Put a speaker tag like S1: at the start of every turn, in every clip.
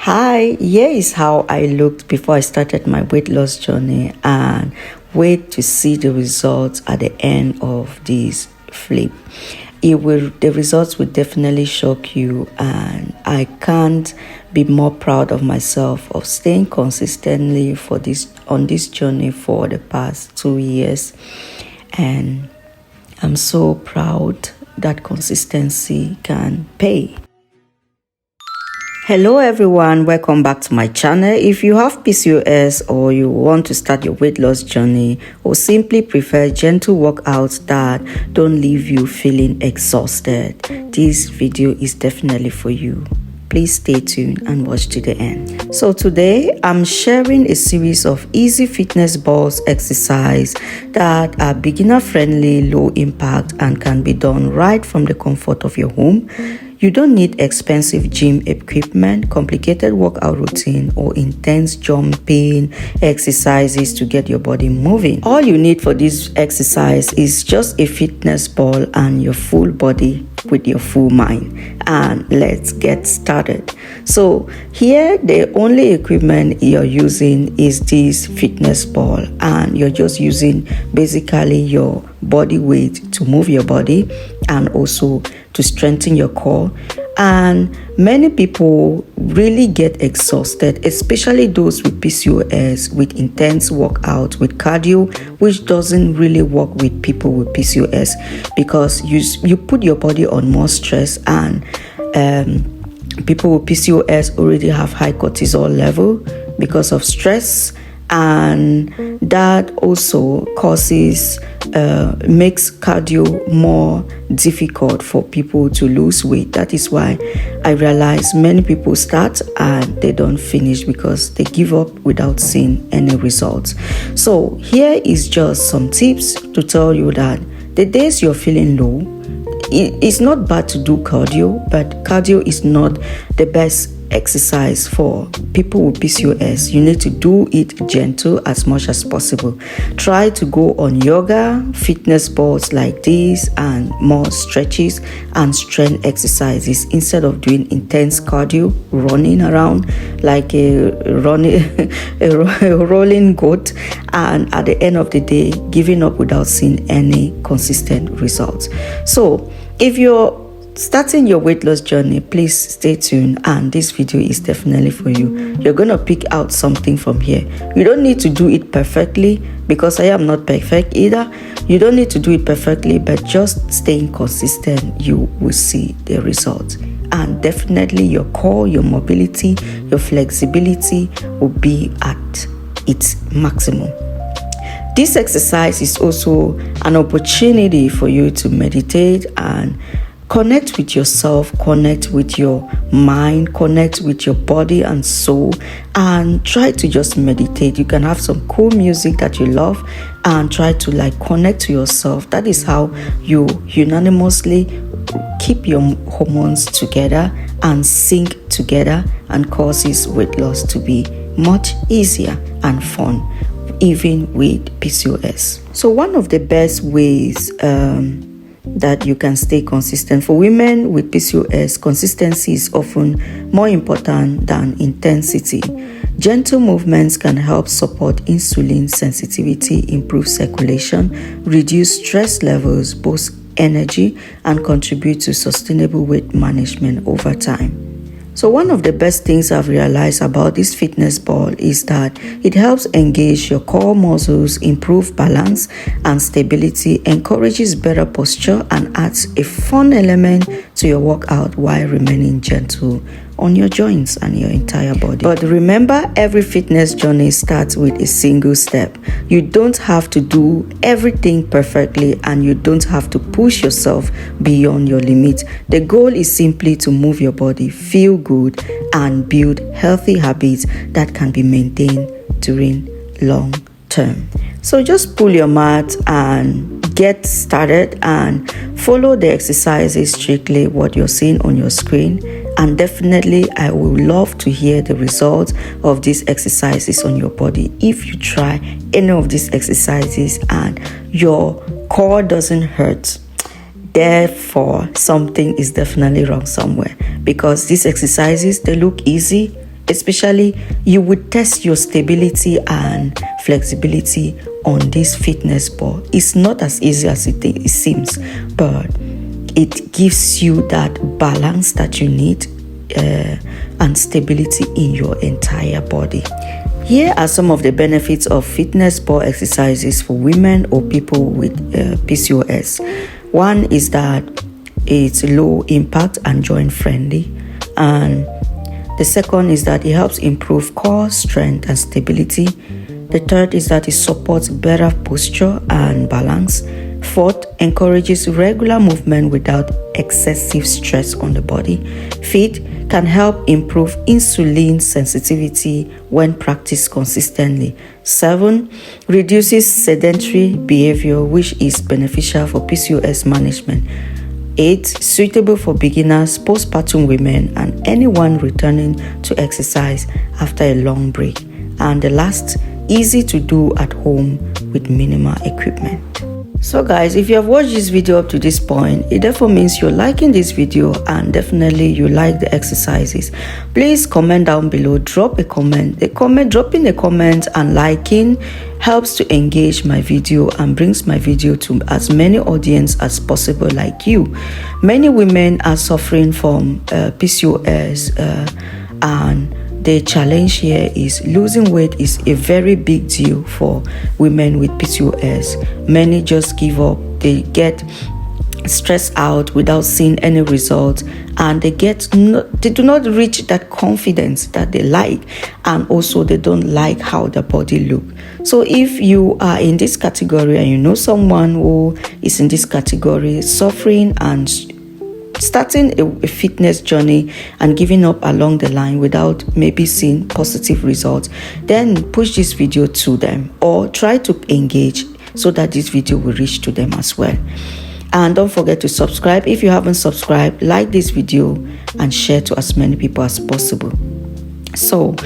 S1: Hi, here is how I looked before I started my weight loss journey, and wait to see the results at the end of this flip. The results will definitely shock you, and I can't be more proud of myself of staying consistently on this journey for the past 2 years. And I'm so proud that consistency can pay. Hello everyone, welcome back to my channel. If you have PCOS or you want to start your weight loss journey or simply prefer gentle workouts that don't leave you feeling exhausted, this video is definitely for you. Please stay tuned and watch to the end. So today I'm sharing a series of easy fitness balls exercise that are beginner friendly, low impact, and can be done right from the comfort of your home. You don't need expensive gym equipment, complicated workout routine, or intense jumping exercises to get your body moving. All you need for this exercise is just a fitness ball and your full body with your full mind. And let's get started. So here the only equipment you're using is this fitness ball, and you're just using basically your body weight to move your body and also to strengthen your core. And many people really get exhausted, especially those with PCOS, with intense workout, with cardio, which doesn't really work with people with PCOS because you put your body on more stress, and people with PCOS already have high cortisol level because of stress, and that also makes cardio more difficult for people to lose weight. That is why I realize many people start and they don't finish because they give up without seeing any results. So here is just some tips to tell you that the days you're feeling low, it's not bad to do cardio, but cardio is not the best exercise for people with PCOS. You need to do it gentle as much as possible. Try to go on yoga, fitness balls like this, and more stretches and strength exercises instead of doing intense cardio, running around like a rolling goat, and at the end of the day giving up without seeing any consistent results. So if you're starting your weight loss journey, please stay tuned, and this video is definitely for you. You're gonna pick out something from here. You don't need to do it perfectly because I am not perfect either. You don't need to do it perfectly, but just staying consistent, you will see the results. And definitely your core, your mobility, your flexibility will be at its maximum. This exercise is also an opportunity for you to meditate and connect with yourself, connect with your mind, connect with your body and soul, and try to just meditate. You can have some cool music that you love and try to connect to yourself. That is how you unanimously keep your hormones together and sync together, and causes weight loss to be much easier and fun, even with PCOS. So one of the best ways that you can stay consistent for women with PCOS, consistency is often more important than intensity. Gentle movements can help support insulin sensitivity, improve circulation, reduce stress levels, boost energy, and contribute to sustainable weight management over time. So one of the best things I've realized about this fitness ball is that it helps engage your core muscles, improve balance and stability, encourages better posture, and adds a fun element to your workout while remaining gentle on your joints and your entire body. But remember, every fitness journey starts with a single step. You don't have to do everything perfectly, and you don't have to push yourself beyond your limit. The goal is simply to move your body, feel good, and build healthy habits that can be maintained during long term. So just pull your mat and get started and follow the exercises strictly what you're seeing on your screen. And definitely I would love to hear the results of these exercises on your body. If you try any of these exercises and your core doesn't hurt, therefore something is definitely wrong somewhere, because these exercises, they look easy, especially you would test your stability and flexibility on this fitness ball. It's not as easy as it seems, but it gives you that balance that you need and stability in your entire body. Here are some of the benefits of fitness ball exercises for women or people with PCOS. One is that it's low impact and joint friendly, and the second is that it helps improve core strength and stability. The third is that it supports better posture and balance. Fourth, encourages regular movement without excessive stress on the body. Fifth, can help improve insulin sensitivity when practiced consistently. 7, reduces sedentary behavior, which is beneficial for PCOS management. 8, suitable for beginners, postpartum women, and anyone returning to exercise after a long break. And the last, easy to do at home with minimal equipment. So guys, if you have watched this video up to this point, it therefore means you're liking this video and definitely you like the exercises. Please comment down below, drop a comment. Dropping a comment and liking helps to engage my video and brings my video to as many audience as possible like you. Many women are suffering from PCOS and the challenge here is losing weight is a very big deal for women with PCOS. Many just give up. They get stressed out without seeing any results, and they do not reach that confidence that they like, and also they don't like how their body look. So if you are in this category and you know someone who is in this category suffering and starting a fitness journey and giving up along the line without maybe seeing positive results, then push this video to them or try to engage so that this video will reach to them as well. And don't forget to subscribe if you haven't subscribed, like this video and share to as many people as possible. So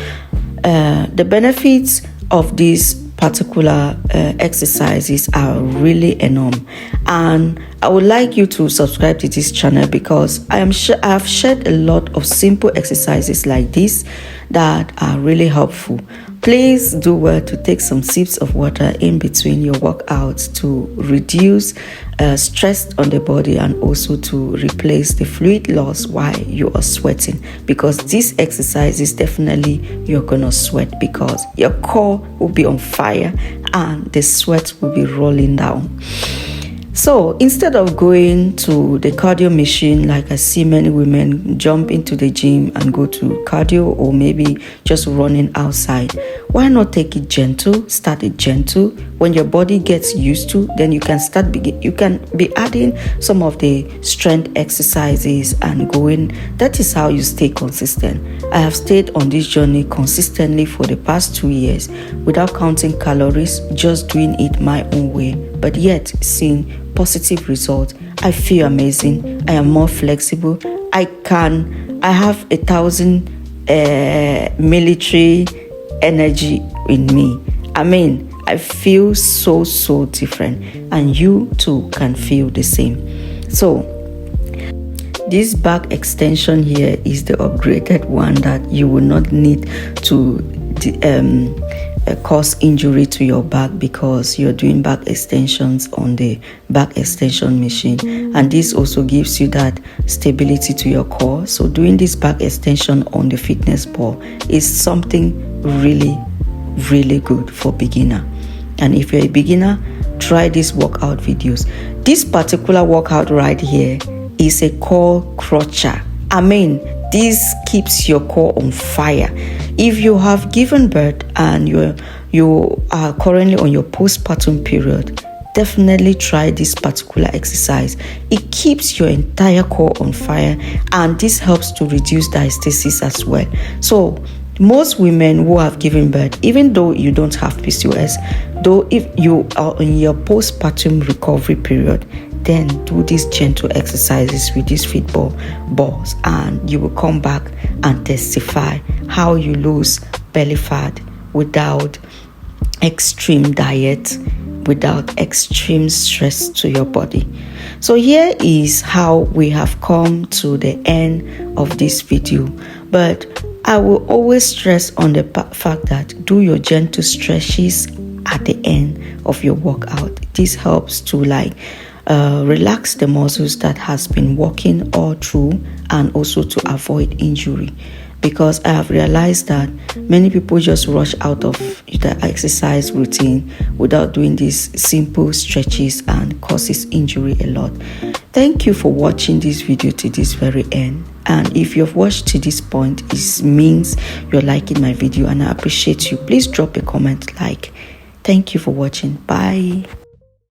S1: the benefits of these particular exercises are really enormous, and I would like you to subscribe to this channel because I have shared a lot of simple exercises like this that are really helpful. Please do well to take some sips of water in between your workouts to reduce stress on the body and also to replace the fluid loss while you are sweating, because this exercise is definitely you're gonna sweat because your core will be on fire and the sweat will be rolling down. So instead of going to the cardio machine, like I see many women jump into the gym and go to cardio or maybe just running outside, why not take it gentle? Start it gentle. When your body gets used to, then you can be adding some of the strength exercises and going. That is how you stay consistent. I have stayed on this journey consistently for the past 2 years without counting calories, just doing it my own way, but yet seeing positive results. I feel amazing. I am more flexible. I have 1,000 military energy in me. I mean, I feel so different, and you too can feel the same. So this back extension here is the upgraded one that you will not need to cause injury to your back because you're doing back extensions on the back extension machine, and this also gives you that stability to your core. So doing this back extension on the fitness ball is something really good for beginner. And if you're a beginner, try these workout videos. This particular workout right here is a core crusher. I mean, this keeps your core on fire. If you have given birth and you are currently on your postpartum period, definitely try this particular exercise. It keeps your entire core on fire, and this helps to reduce diastasis as well. So most women who have given birth, even though you don't have PCOS, though if you are in your postpartum recovery period, then do these gentle exercises with these fit balls, and you will come back and testify how you lose belly fat without extreme diet, without extreme stress to your body. So here is how we have come to the end of this video. But I will always stress on the fact that do your gentle stretches at the end of your workout. This helps to relax the muscles that has been working all through, and also to avoid injury. Because I have realized that many people just rush out of the exercise routine without doing these simple stretches, and causes injury a lot. Thank you for watching this video to this very end. And if you've watched to this point, it means you're liking my video, and I appreciate you. Please drop a comment like. Thank you for watching. Bye.